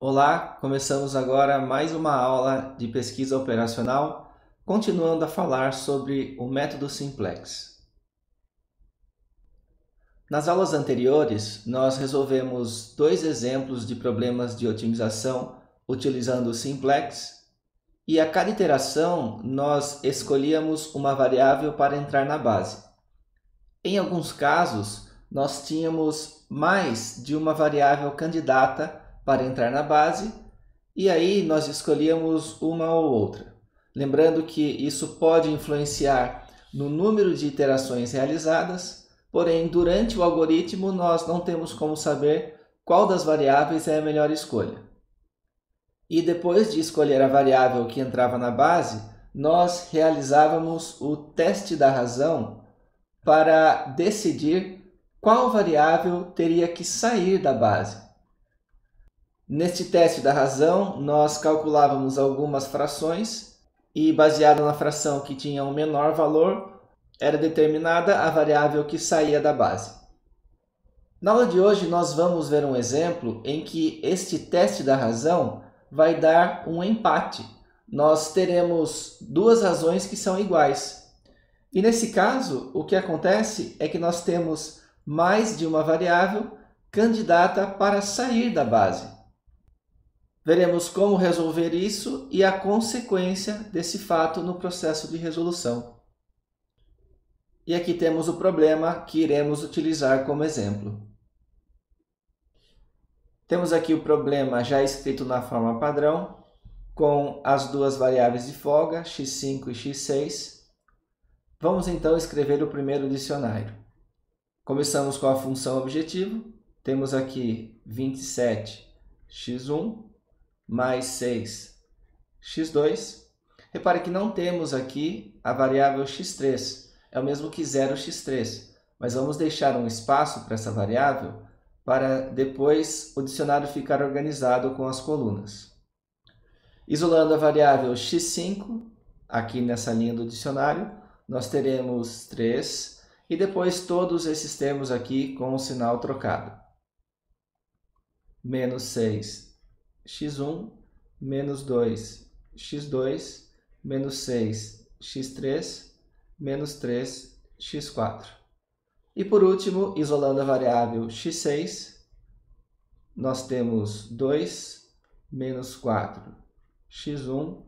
Olá, começamos agora mais uma aula de pesquisa operacional, continuando a falar sobre o método simplex. Nas aulas anteriores, nós resolvemos dois exemplos de problemas de otimização utilizando o simplex, e a cada iteração nós escolhíamos uma variável para entrar na base. Em alguns casos, nós tínhamos mais de uma variável candidata para entrar na base, e aí nós escolhíamos uma ou outra. Lembrando que isso pode influenciar no número de iterações realizadas, porém, durante o algoritmo, nós não temos como saber qual das variáveis é a melhor escolha. E depois de escolher a variável que entrava na base, nós realizávamos o teste da razão para decidir qual variável teria que sair da base. Neste teste da razão, nós calculávamos algumas frações e, baseado na fração que tinha um menor valor, era determinada a variável que saía da base. Na aula de hoje, nós vamos ver um exemplo em que este teste da razão vai dar um empate. Nós teremos duas razões que são iguais. E nesse caso, o que acontece é que nós temos mais de uma variável candidata para sair da base. Veremos como resolver isso e a consequência desse fato no processo de resolução. E aqui temos o problema que iremos utilizar como exemplo. Temos aqui o problema já escrito na forma padrão, com as duas variáveis de folga, x5 e x6. Vamos então escrever o primeiro dicionário. Começamos com a função objetivo. Temos aqui 27x1 mais 6x2. Repare que não temos aqui a variável x3, é o mesmo que 0x3, mas vamos deixar um espaço para essa variável para depois o dicionário ficar organizado com as colunas. Isolando a variável x5, aqui nessa linha do dicionário, nós teremos 3 e depois todos esses termos aqui com o sinal trocado. Menos 6x1, menos 2x2, menos 6x3, menos 3x4. E por último, isolando a variável x6, nós temos 2 menos 4x1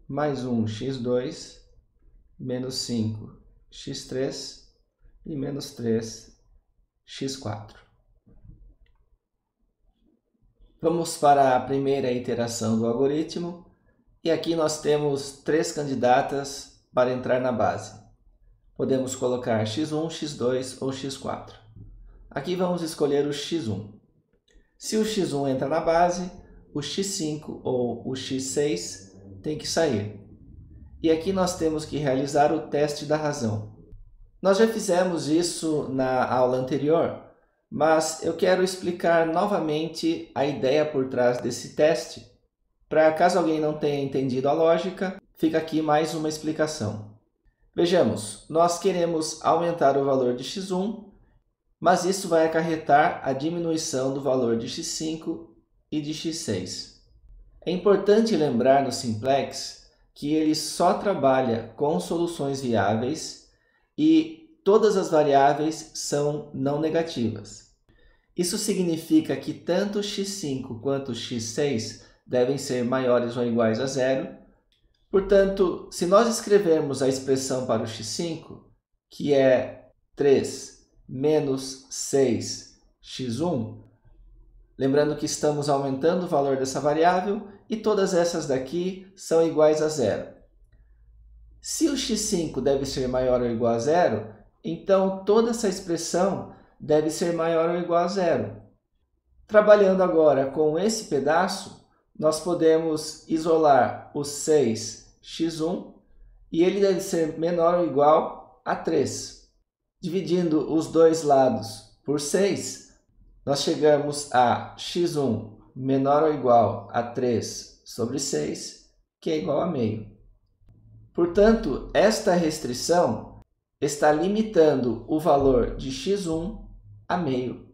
mais 1x2 menos 5x3 e menos 3x4. Vamos para a primeira iteração do algoritmo, e aqui nós temos três candidatas para entrar na base. Podemos colocar x1, x2 ou x4. Aqui vamos escolher o x1. Se o x1 entra na base, o x5 ou o x6 tem que sair. E aqui nós temos que realizar o teste da razão. Nós já fizemos isso na aula anterior, mas eu quero explicar novamente a ideia por trás desse teste. Para caso alguém não tenha entendido a lógica, fica aqui mais uma explicação. Vejamos, nós queremos aumentar o valor de x1, mas isso vai acarretar a diminuição do valor de x5 e de x6. É importante lembrar no simplex que ele só trabalha com soluções viáveis e todas as variáveis são não negativas. Isso significa que tanto x5 quanto x6 devem ser maiores ou iguais a zero. Portanto, se nós escrevermos a expressão para o x5, que é 3 menos 6x1, lembrando que estamos aumentando o valor dessa variável e todas essas daqui são iguais a zero. Se o x5 deve ser maior ou igual a zero, então toda essa expressão deve ser maior ou igual a zero. Trabalhando agora com esse pedaço, nós podemos isolar o 6x1 e ele deve ser menor ou igual a 3. Dividindo os dois lados por 6, nós chegamos a x1 menor ou igual a 3 sobre 6, que é igual a meio. Portanto, esta restrição está limitando o valor de x1 a meio.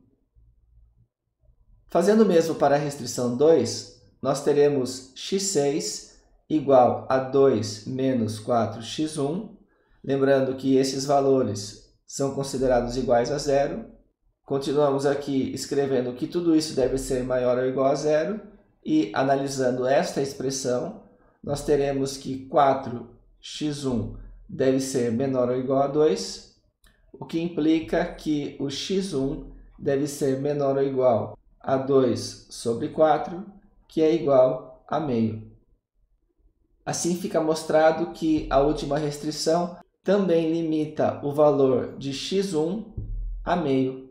Fazendo o mesmo para a restrição 2, nós teremos x6 igual a 2 menos 4x1. Lembrando que esses valores são considerados iguais a zero. Continuamos aqui escrevendo que tudo isso deve ser maior ou igual a zero. E analisando esta expressão, nós teremos que 4x1 deve ser menor ou igual a 2, o que implica que o x1 deve ser menor ou igual a 2 sobre 4, que é igual a meio. Assim fica mostrado que a última restrição também limita o valor de x1 a meio.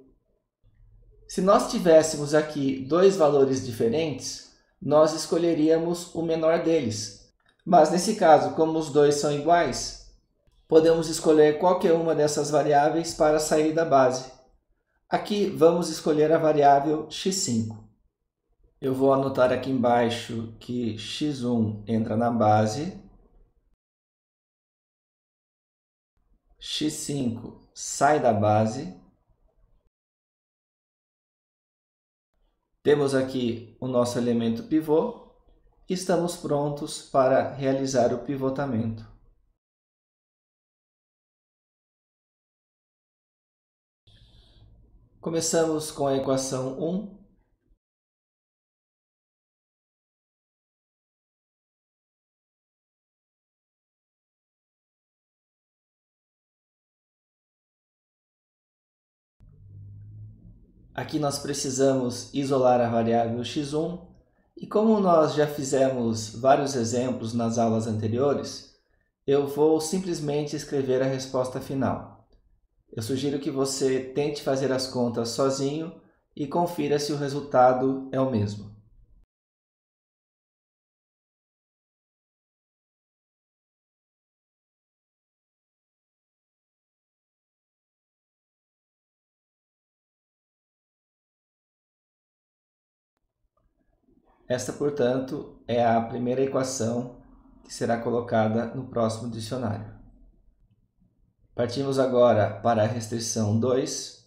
Se nós tivéssemos aqui dois valores diferentes, nós escolheríamos o menor deles. Mas nesse caso, como os dois são iguais, podemos escolher qualquer uma dessas variáveis para sair da base. Aqui vamos escolher a variável x5. Eu vou anotar aqui embaixo que x1 entra na base, x5 sai da base. Temos aqui o nosso elemento pivô e estamos prontos para realizar o pivotamento. Começamos com a equação 1. Aqui nós precisamos isolar a variável x1, e como nós já fizemos vários exemplos nas aulas anteriores, eu vou simplesmente escrever a resposta final. Eu sugiro que você tente fazer as contas sozinho e confira se o resultado é o mesmo. Esta, portanto, é a primeira equação que será colocada no próximo dicionário. Partimos agora para a restrição 2.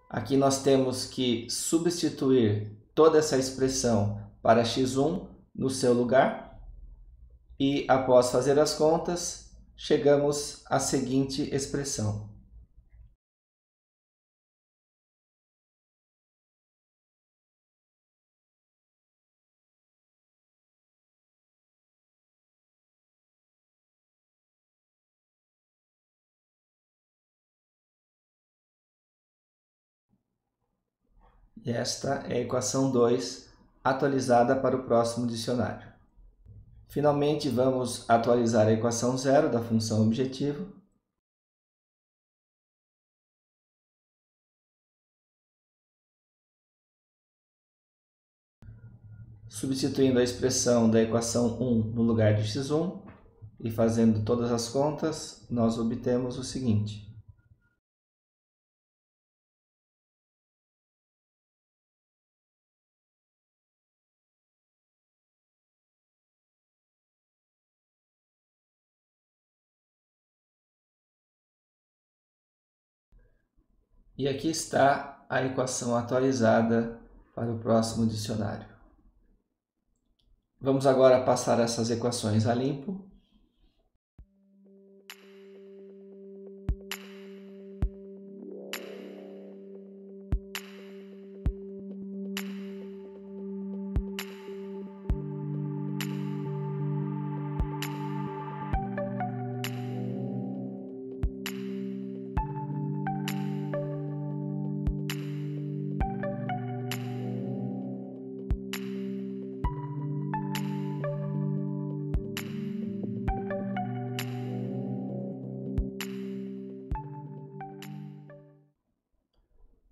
Aqui nós temos que substituir toda essa expressão para x1 no seu lugar. E após fazer as contas, chegamos à seguinte expressão. E esta é a equação 2, atualizada para o próximo dicionário. Finalmente, vamos atualizar a equação 0 da função objetivo. Substituindo a expressão da equação 1 no lugar de x1 e fazendo todas as contas, nós obtemos o seguinte. E aqui está a equação atualizada para o próximo dicionário. Vamos agora passar essas equações a limpo.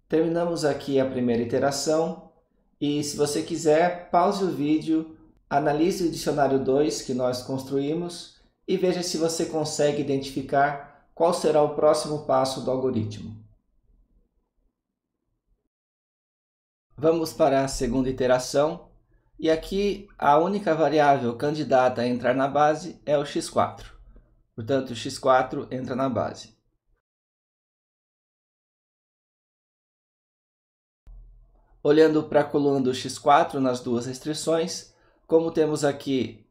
Terminamos aqui a primeira iteração e, se você quiser, pause o vídeo, analise o dicionário 2 que nós construímos e veja se você consegue identificar qual será o próximo passo do algoritmo. Vamos para a segunda iteração E aqui a única variável candidata a entrar na base é o x4. Portanto, o x4 entra na base. Olhando para a coluna do x4 nas duas restrições, como temos aqui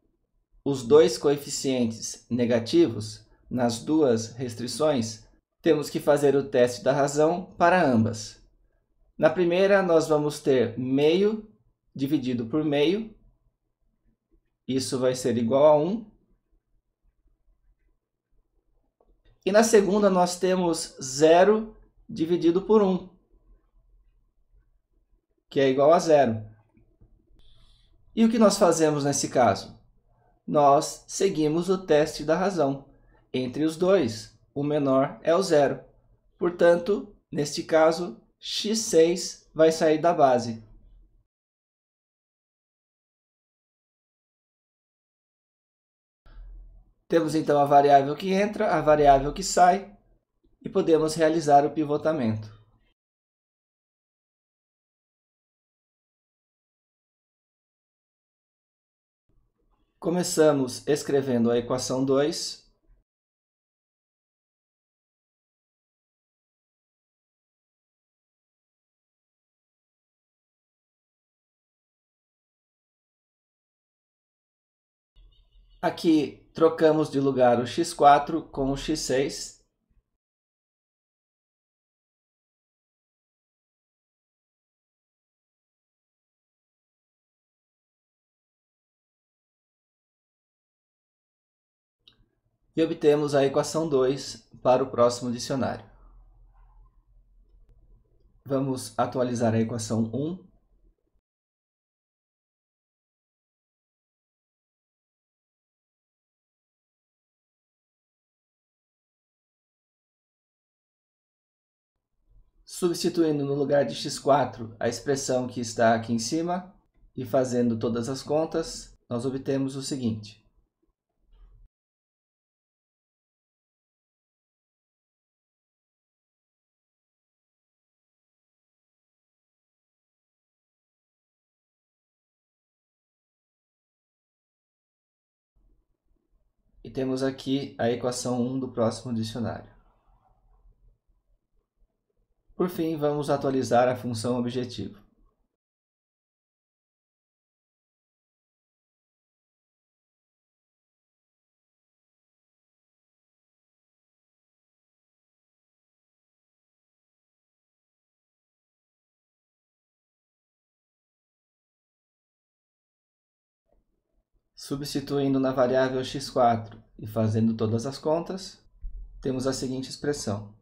os dois coeficientes negativos nas duas restrições, temos que fazer o teste da razão para ambas. Na primeira, nós vamos ter meio dividido por meio. Isso vai ser igual a 1. E na segunda, nós temos 0 dividido por 1, que é igual a 0. E o que nós fazemos nesse caso? Nós seguimos o teste da razão. Entre os dois, o menor é o 0. Portanto, neste caso, x6 vai sair da base. Temos então a variável que entra, a variável que sai, e podemos realizar o pivotamento. Começamos escrevendo a equação 2. Aqui trocamos de lugar o x4 com o x6. E obtemos a equação 2 para o próximo dicionário. Vamos atualizar a equação 1. Substituindo no lugar de x4 a expressão que está aqui em cima e fazendo todas as contas, nós obtemos o seguinte. E temos aqui a equação 1 do próximo dicionário. Por fim, vamos atualizar a função objetivo. Substituindo na variável x4 e fazendo todas as contas, temos a seguinte expressão.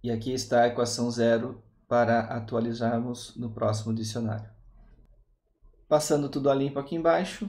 E aqui está a equação 0 para atualizarmos no próximo dicionário. Passando tudo a limpo aqui embaixo.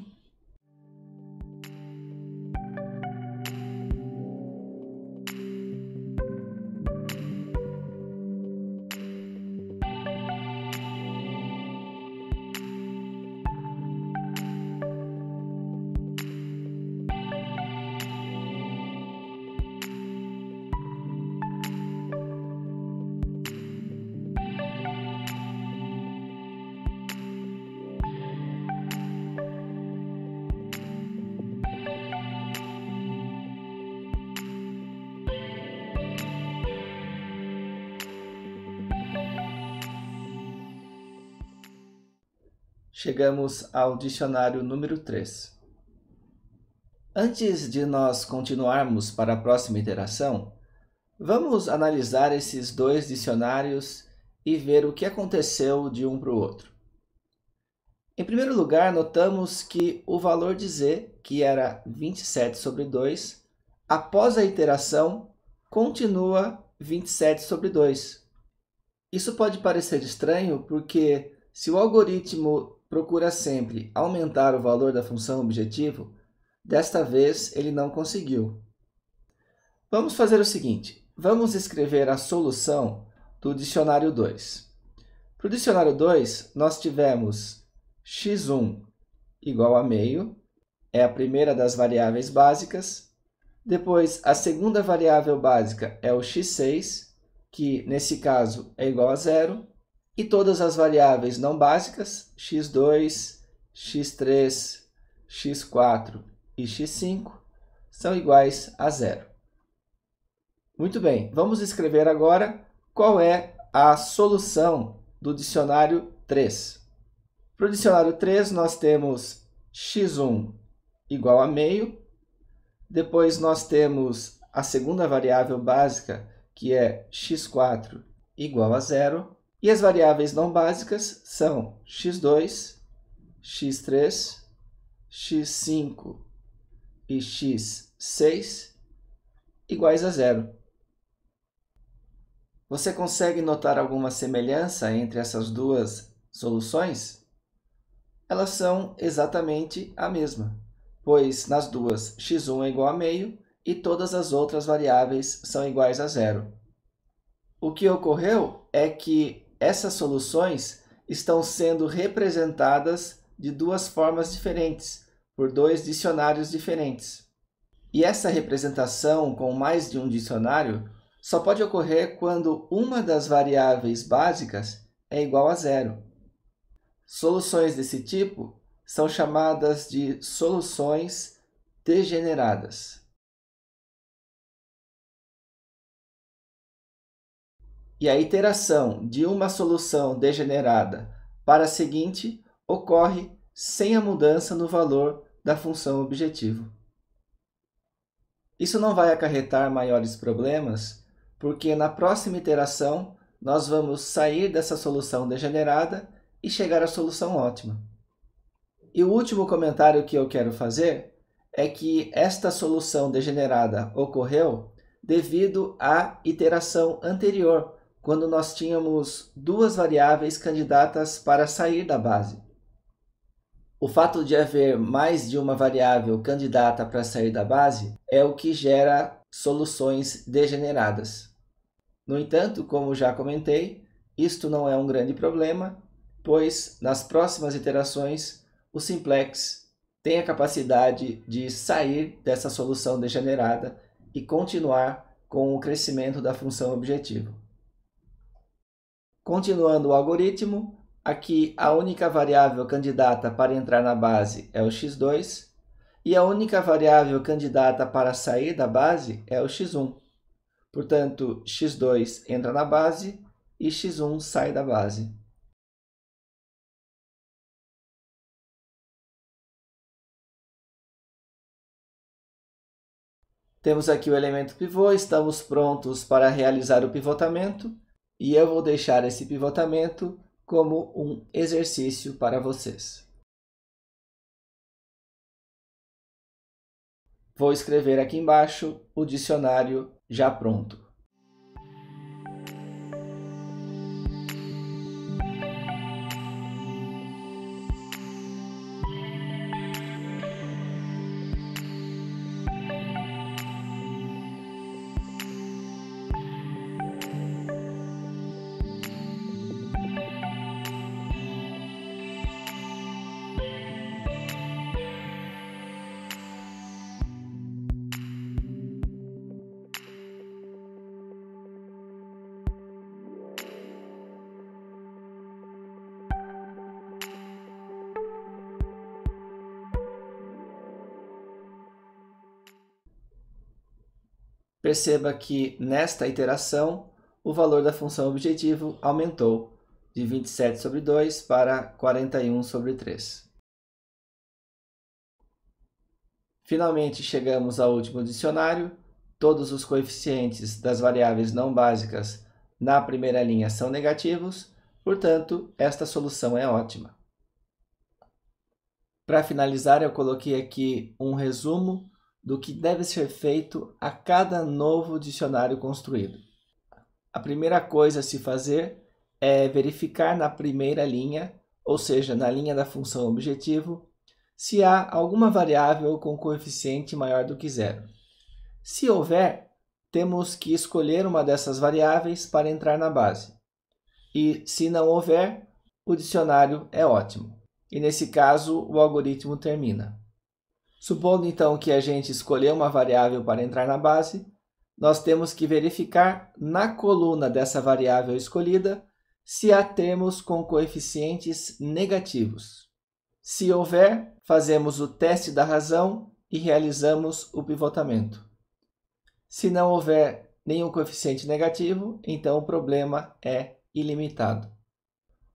Chegamos ao dicionário número 3. Antes de nós continuarmos para a próxima iteração, vamos analisar esses dois dicionários e ver o que aconteceu de um para o outro. Em primeiro lugar, notamos que o valor de z, que era 27 sobre 2, após a iteração, continua 27 sobre 2. Isso pode parecer estranho porque, se o algoritmo procura sempre aumentar o valor da função objetivo, Desta vez ele não conseguiu. Vamos fazer o seguinte, vamos escrever a solução do dicionário 2. Para o dicionário 2, nós tivemos x1 igual a meio, é a primeira das variáveis básicas. Depois, a segunda variável básica é o x6, que nesse caso é igual a zero. E todas as variáveis não básicas, x2, x3, x4 e x5, são iguais a zero. Muito bem, vamos escrever agora qual é a solução do dicionário 3. Para o dicionário 3, nós temos x1 igual a meio. Depois nós temos a segunda variável básica, que é x4 igual a zero. E as variáveis não básicas são x2, x3, x5 e x6 iguais a zero. Você consegue notar alguma semelhança entre essas duas soluções? Elas são exatamente a mesma, pois nas duas x1 é igual a meio e todas as outras variáveis são iguais a zero. O que ocorreu é que essas soluções estão sendo representadas de duas formas diferentes, por dois dicionários diferentes. E essa representação com mais de um dicionário só pode ocorrer quando uma das variáveis básicas é igual a zero. Soluções desse tipo são chamadas de soluções degeneradas. E a iteração de uma solução degenerada para a seguinte ocorre sem a mudança no valor da função objetivo. Isso não vai acarretar maiores problemas, porque na próxima iteração nós vamos sair dessa solução degenerada e chegar à solução ótima. E o último comentário que eu quero fazer é que esta solução degenerada ocorreu devido à iteração anterior, quando nós tínhamos duas variáveis candidatas para sair da base. O fato de haver mais de uma variável candidata para sair da base é o que gera soluções degeneradas. No entanto, como já comentei, isto não é um grande problema, pois nas próximas iterações o simplex tem a capacidade de sair dessa solução degenerada e continuar com o crescimento da função objetivo. Continuando o algoritmo, aqui a única variável candidata para entrar na base é o x2 e a única variável candidata para sair da base é o x1. Portanto, x2 entra na base e x1 sai da base. Temos aqui o elemento pivô, estamos prontos para realizar o pivotamento e eu vou deixar esse pivotamento como um exercício para vocês. Vou escrever aqui embaixo o dicionário já pronto. Perceba que nesta iteração o valor da função objetivo aumentou de 27 sobre 2 para 41 sobre 3. Finalmente chegamos ao último dicionário. Todos os coeficientes das variáveis não básicas na primeira linha são negativos, portanto, esta solução é ótima. Para finalizar, eu coloquei aqui um resumo do que deve ser feito a cada novo dicionário construído. A primeira coisa a se fazer é verificar na primeira linha, ou seja, na linha da função objetivo, se há alguma variável com coeficiente maior do que zero. Se houver, temos que escolher uma dessas variáveis para entrar na base. E se não houver, o dicionário é ótimo. E nesse caso, o algoritmo termina. Supondo então que a gente escolheu uma variável para entrar na base, nós temos que verificar na coluna dessa variável escolhida se há termos com coeficientes negativos. Se houver, fazemos o teste da razão e realizamos o pivotamento. Se não houver nenhum coeficiente negativo, então o problema é ilimitado.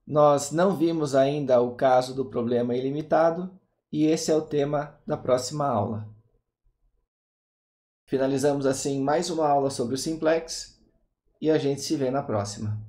Nós não vimos ainda o caso do problema ilimitado e esse é o tema da próxima aula. Finalizamos assim mais uma aula sobre o simplex e a gente se vê na próxima.